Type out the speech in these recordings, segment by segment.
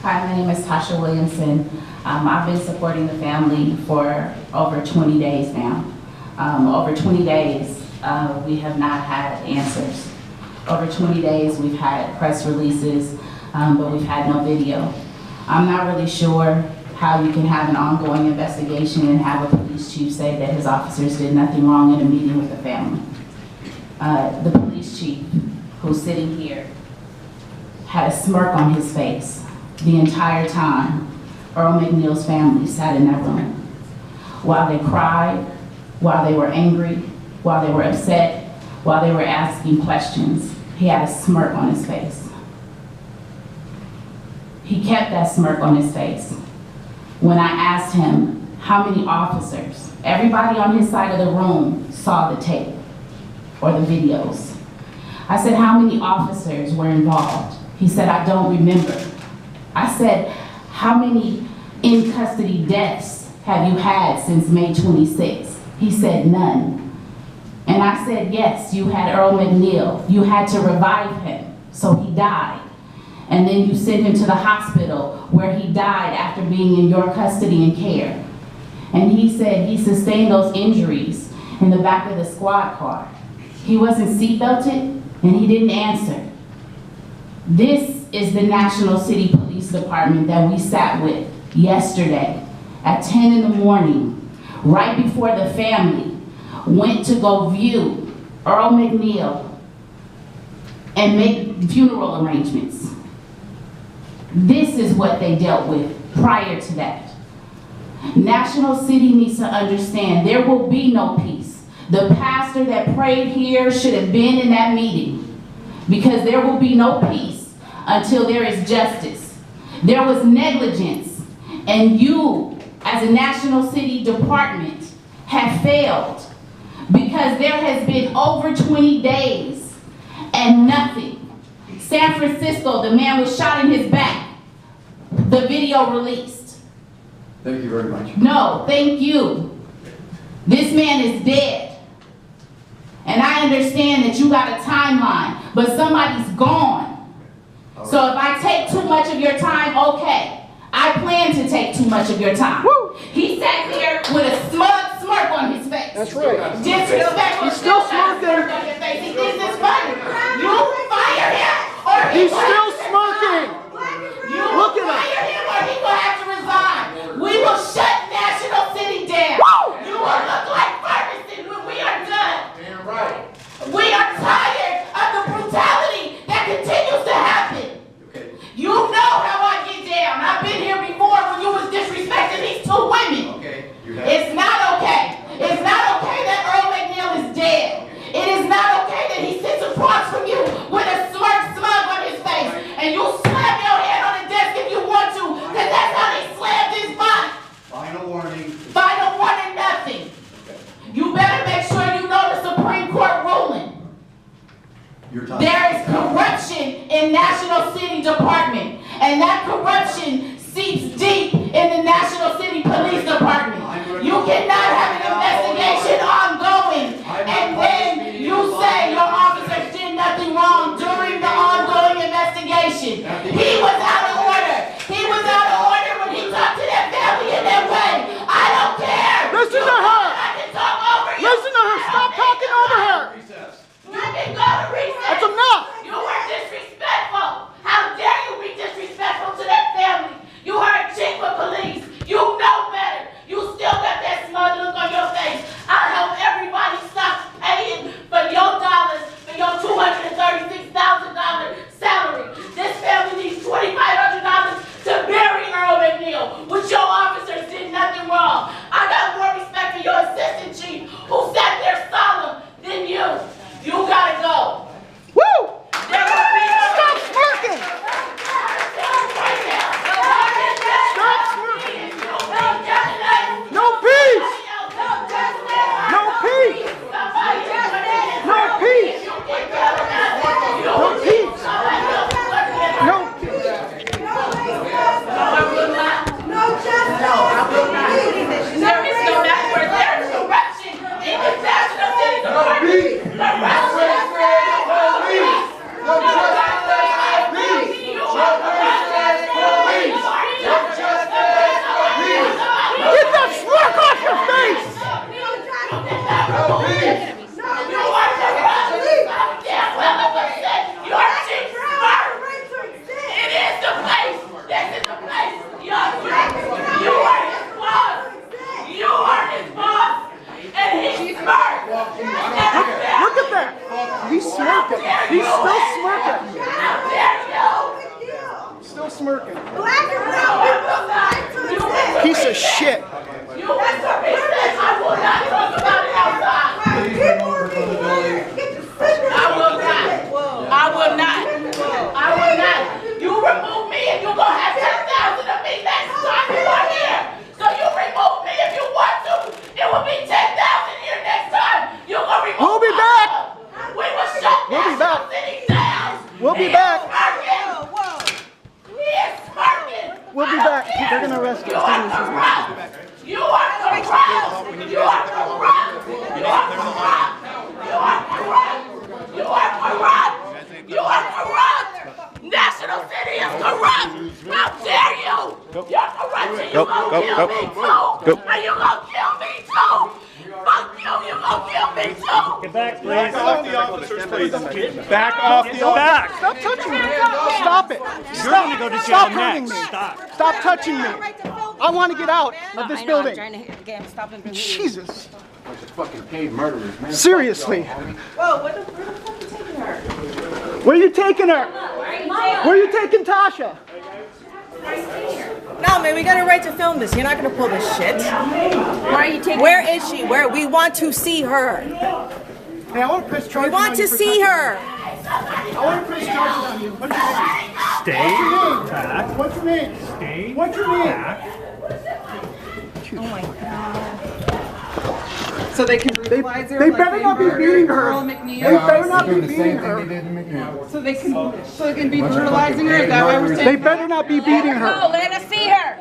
Hi, my name is Tasha Williamson. I've been supporting the family for over 20 days now. Over 20 days, we have not had answers. Over 20 days, we've had press releases, but we've had no video. I'm not really sure how you can have an ongoing investigation and have a police chief say that his officers did nothing wrong in a meeting with the family. The police chief, who's sitting here, had a smirk on his face the entire time Earl McNeil's family sat in that room. While they cried, while they were angry, while they were upset, while they were asking questions, he had a smirk on his face. He kept that smirk on his face. When I asked him how many officers, everybody on his side of the room saw the tape or the videos. I said, how many officers were involved? He said, I don't remember. I said, how many in custody deaths have you had since May 26th? He said, none. And I said, yes, you had Earl McNeil. You had to revive him, so he died. And then you sent him to the hospital where he died after being in your custody and care. And he said he sustained those injuries in the back of the squad car. He wasn't seatbelted and he didn't answer. This is the National City Police Department that we sat with yesterday at 10 in the morning, right before the family went to go view Earl McNeil and make funeral arrangements. This is what they dealt with prior to that. National City needs to understand there will be no peace. The pastor that prayed here should have been in that meeting because there will be no peace until there is justice. There was negligence, and you, as a National City Department, have failed because there has been over 20 days and nothing. San Francisco, the man was shot in his back. The video released. Thank you very much. No, thank you. This man is dead. And I understand that you got a timeline, but somebody's gone. So if I take too much of your time, okay. I plan to take too much of your time. Woo. He sat here with a smug smirk on his face. That's right. Disrespectful. He's still smirking. On your face. He thinks it's funny. You fire him, or He's still smirking. You Look at him. fire him, or he will have to resign. We will shut National City down. Woo. You will look like Ferguson when we are done. Damn right. We are tired of the brutality that continues to happen. Okay. You know how I get down. I've been here before when you was disrespecting these two women. Okay. It's not okay. It's not okay that Earl McNeil is dead. It is not okay that he sits across from you with a smug on his face. And you slam your head on the desk if you want to, because that's how they slammed his body. Final warning. Final warning, nothing. You better make sure you know the Supreme Court ruling. Your time. There is corruption in National City Department, and that corruption seeps deep in the National City Police Department. You cannot have an investigation ongoing, and then you say your officers did nothing wrong during the ongoing investigation. He was out of order. He was out of order when he talked to that family in that way. I don't care. Listen to her. I can talk over you. Listen to her. Stop talking over her. Recess. You can go to recess. That's enough. You were disrespectful. How dare you be disrespectful to that family? You are a chief of police. You know better. You still got that smug look on your face. I'll help smirking. Black and brown people decide to exist. Piece of shit. You went to recess. I will not talk about it outside. People are being weird. Get your fingers I will not. I will not. I will not. You remove me and you're gonna have 10,000 of me next time you are here. So you remove me if you want to. It will be 10,000 here next time. You're gonna remove. We'll be back. We will shut We'll be back. City down. We'll be He back. Is smirking. He is smirking. We'll be back. They're gonna arrest You us. are corrupt. You are corrupt. You are corrupt. You are corrupt. You are corrupt. You are corrupt. You are corrupt. National City is corrupt. How dare you? You're corrupt and you're gonna kill me too. And you're gonna kill me too. Fuck you, you're gonna kill me too. Get back, please. Back off the officers, please. Back off the officer. Stop touching me. Stop it. You're going to go to jail Stop hurting next. me. Stop. Stop touching me. I want to get out of this building. Jesus. Bunch of fucking paid murderers, man. Seriously. Whoa, where the fuck you taking her? Where are you taking her? Where are you taking Tasha? No, man, we got a right to film this. You're not gonna pull this shit. Why are you taking Where is she? Where? We want to see her. Hey, I want to press We charges want on to you for see touching her. me. I want to press charges on you. What's your name? Stay back. What's your name? Stay What's your name? back. So they can They brutalize her. better like not be murdered beating her. Earl They McNeil. better not be beating her. So they can be brutalizing her. Is that why we're They saying? better not be beating her. Let us see her.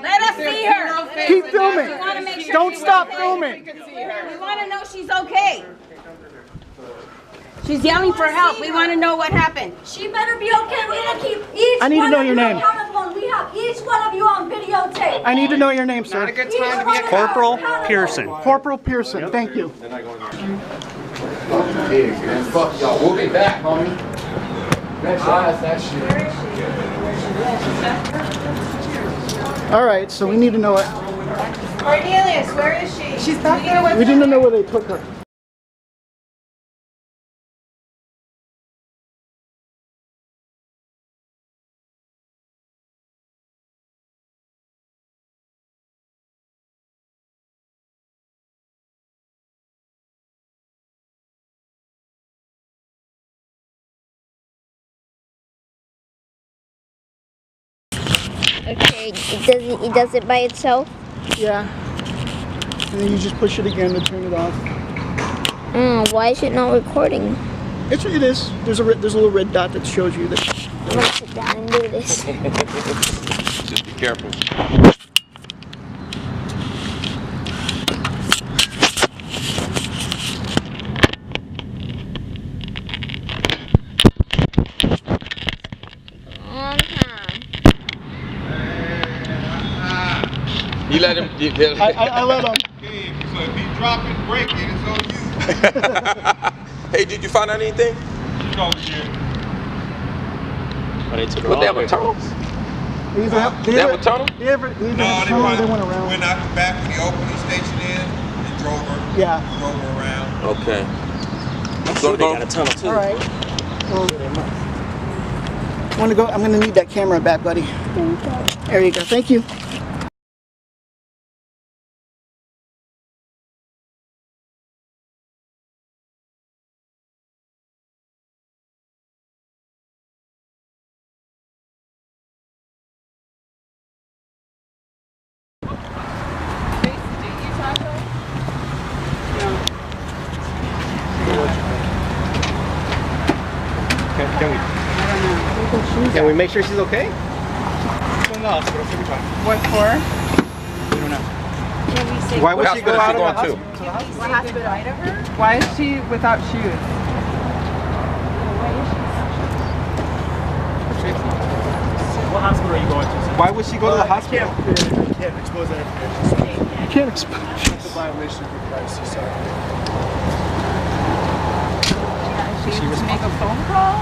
Let us see her. Keep We filming. want to make sure Don't she's stop okay. filming. We want to know she's okay. She's yelling for help. We want to know what happened. She better be okay. We're gonna keep each I need to one know of your you name. accountable. We have each one of you on videotape. I need to know your name, Not a sir. good Each time to one be of you Corporal accountable. Pearson. Corporal Pearson. Thank you. Hey, man, fuck y'all. We'll be back, homie. That's that shit. All right, so we need to know it. Cornelius, where is she? She's back there with We didn't know where they took her. Okay, it does it by itself? Yeah. And then you just push it again to turn it off. Why is it not recording? It is. There's a little red dot that shows you that. I'm gonna sit down and do this. Just be careful. On time. You let him. I let them. So if he drop it, break it, it's on you. Hey, did you find out anything? What they have a tunnel? They have a tunnel? They went around. Went out the back when the opening station is and drove her. Yeah. Drove her around. Okay. So they got a tunnel too. All right. I'm gonna need that camera back, buddy. There you go. Thank you. Can we make sure she's okay? What for? Why would she go out of the going hospital? to? Why is she without shoes? What hospital are you going to? Why would she go to the hospital? Can't expose that information. You can't expose. It's a violation of your privacy, sorry. She was to make a phone call?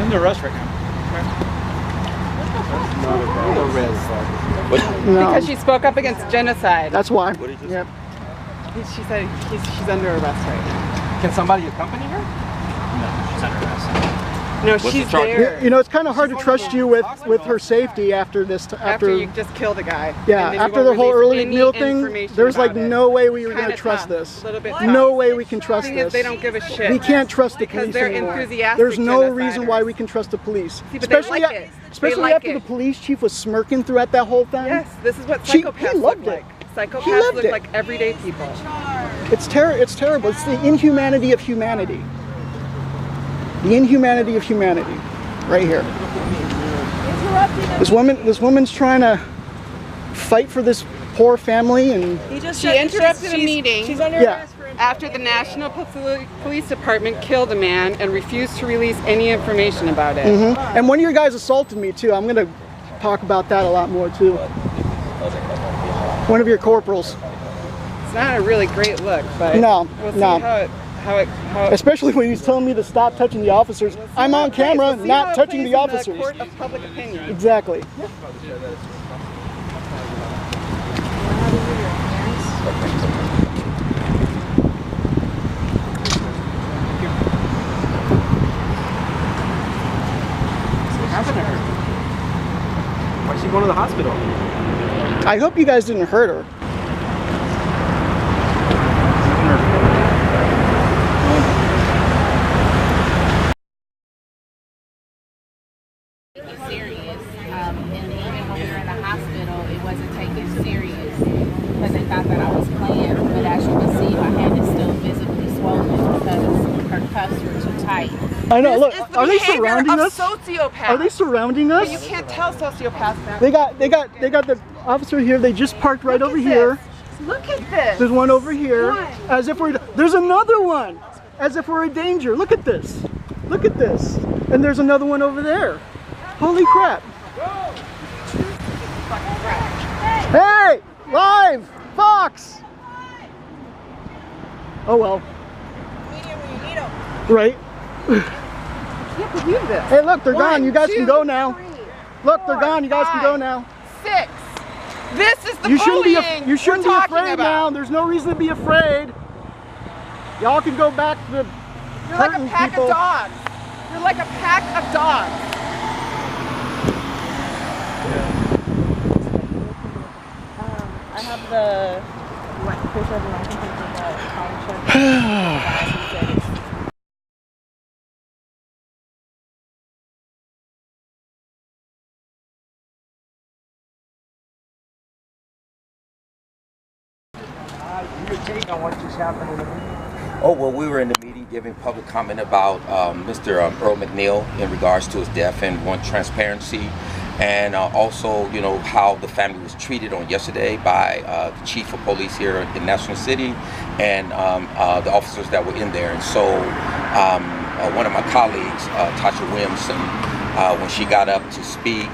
In the arrest right now. No. Because she spoke up against genocide. That's why. Yep. She said she's under arrest right now. Can somebody accompany her? No, she's under arrest. No, What's the she's charge? there. You know, it's kind of hard to trust you with her safety after this. After you just kill the guy. Yeah, and then you after won't the whole release early any meal thing, information there's like about it. no way we were going to Kinda trust tough. this. A little bit No tough. way we can trust Thing is, this. they don't give a shit. We can't trust the Because police they're anymore. enthusiastic There's no reason genociders. why we can trust the police. See, but they especially like it. especially They like after it. the police chief was smirking throughout that whole thing. Yes, this is what He psychopaths loved look it. like. He Psychopaths loved look it. like everyday people. It's terrible. It's the inhumanity of humanity. The inhumanity of humanity, right here. This woman's trying to fight for this poor family, and She interrupted a meeting She's under Yeah. arrest for after the National Police Department killed a man and refused to release any information about it. and one of your guys assaulted me too. I'm gonna talk about that a lot more too. One of your corporals. It's not a really great look, but No, we'll see no. how it Especially when he's telling me to stop touching the officers. I'm on camera, we'll see how not it touching plays the in officers. court of public opinion. Exactly. Why's she going to the hospital? I hope you guys didn't hurt her. Serious, and even when we were in the hospital, it wasn't taken serious because they thought that I was playing. But as you can see, my hand is still visibly swollen because her cuffs were too tight. I know. Look, This is the are they behavior surrounding of us? sociopaths. Are they surrounding us? But you can't tell sociopaths now. They got the officer here. They just parked right over here. Look at this. There's one over here. One. As if we're. There's another one. As if we're in danger. Look at this. Look at this. And there's another one over there. Holy crap. Hey! Live! Fox! Oh well. Right? I can't believe this. Hey, look, they're One, gone. You guys can two, go now. three, Look, they're four, gone. You guys can go five, now. 6. This is the You shouldn't be. bullying You shouldn't we're be talking afraid about. now. There's no reason to be afraid. Y'all can go back to the You're like a hurting pack people. of dogs. You're like a pack of dogs. I have the picture of the license for the college check. Your take on what just happened in the meeting? Oh, well, we were in the meeting giving public comment about Mr. Earl McNeil in regards to his death and want transparency, and also, you know, how the family was treated on yesterday by the chief of police here in National City and the officers that were in there. And so one of my colleagues, Tasha Williamson, when she got up to speak,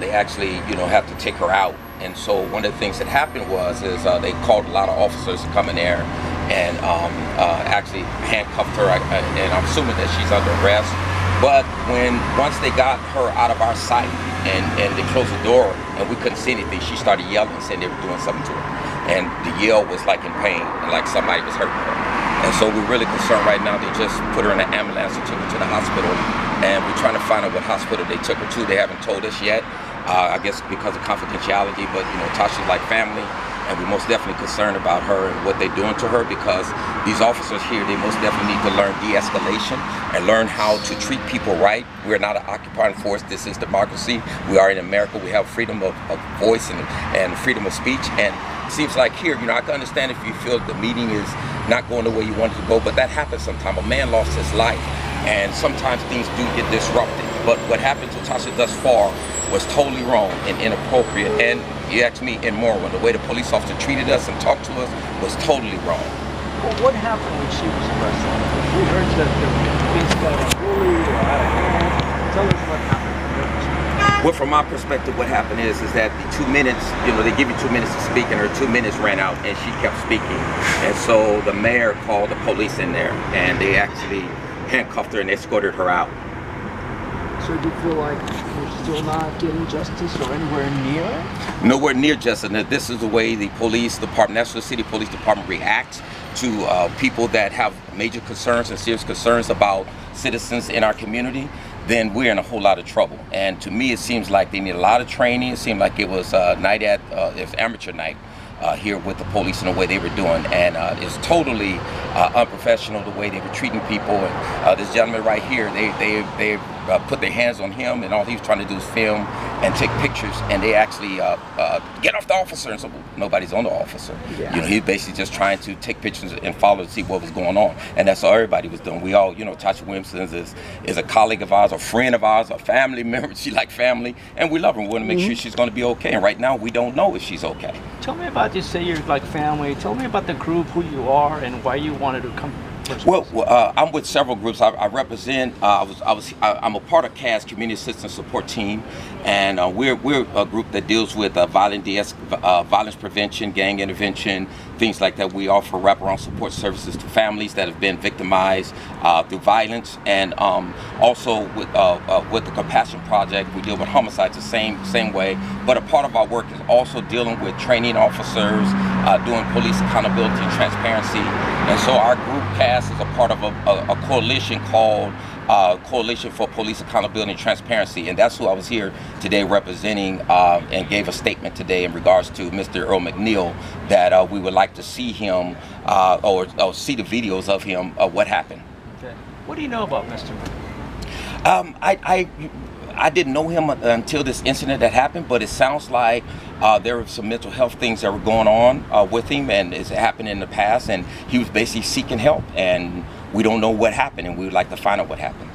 they actually, you know, had to take her out. And so one of the things that happened was they called a lot of officers to come in there and actually handcuffed her, and I'm assuming that she's under arrest. But once they got her out of our sight and they closed the door and we couldn't see anything, she started yelling, saying they were doing something to her. And the yell was like in pain and like somebody was hurting her. And so we're really concerned right now. They just put her in an ambulance and took her to the hospital. And we're trying to find out what hospital they took her to. They haven't told us yet. I guess because of confidentiality, but you know, Tasha's like family, and we're most definitely concerned about her and what they're doing to her, because these officers here, they most definitely need to learn de-escalation and learn how to treat people right. We're not an occupying force. This is democracy. We are in America. We have freedom of voice and freedom of speech. And it seems like here, you know, I can understand if you feel the meeting is not going the way you want it to go, but that happens sometimes. A man lost his life, and sometimes things do get disrupted. But what happened to Tasha thus far was totally wrong and inappropriate. And you asked me immoral. The way the police officer treated us and talked to us was totally wrong. Well, what happened when she was arrested? We heard that the police got bullied or out of hand. Tell us what happened. Well, from my perspective, what happened is that the 2 minutes, you know, they give you 2 minutes to speak, and her 2 minutes ran out, and she kept speaking. And so the mayor called the police in there, and they actually handcuffed her and escorted her out. So do you feel like you're still not getting justice or anywhere near it? Nowhere near justice. And this is the way the police department, National City Police Department, reacts to people that have major concerns and serious concerns about citizens in our community. then we're in a whole lot of trouble. And to me, it seems like they need a lot of training. It seemed like it was night at it was amateur night here with the police and the way they were doing, and it's totally unprofessional the way they were treating people. And this gentleman right here, they put their hands on him, and all he was trying to do is film and take pictures, and they actually get off the officer, and so nobody's on the officer. Yeah. You know, he's basically just trying to take pictures and follow to see what was going on, and that's all everybody was doing. We all, you know, Tasha Williamson is a colleague of ours, a friend of ours, a family member. She like family, and we love her. We want to make sure she's going to be okay, and right now we don't know if she's okay. Tell me about, you say you're like family. Tell me about the group, who you are, and why you wanted to come. Well, I'm with several groups. I represent. I'm a part of CAS Community Assistance Support Team, and we're a group that deals with violence prevention, gang intervention, things like that. We offer wraparound support services to families that have been victimized through violence, and also with the Compassion Project, we deal with homicides the same way. But a part of our work is also dealing with training officers, doing police accountability and transparency, and so our group CAS is a part of a coalition called Coalition for Police Accountability and Transparency, and that's who I was here today representing, and gave a statement today in regards to Mr. Earl McNeil, that we would like to see him or see the videos of him, what happened. Okay. What do you know about Mr. McNeil? I didn't know him until this incident that happened, but it sounds like there were some mental health things that were going on with him, and it's happened in the past, and he was basically seeking help, and we don't know what happened, and we would like to find out what happened.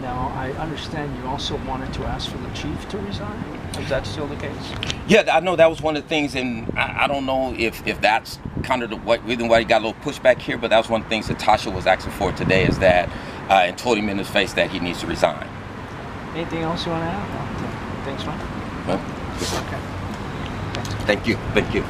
Now, I understand you also wanted to ask for the chief to resign. Is that still the case? Yeah, I know that was one of the things, and I don't know if that's kind of the reason why he got a little pushback here, but that was one of the things that Tasha was asking for today, is that, and told him in his face that he needs to resign. Anything else you want to add? Thanks, Ron. Well, Okay. thank you.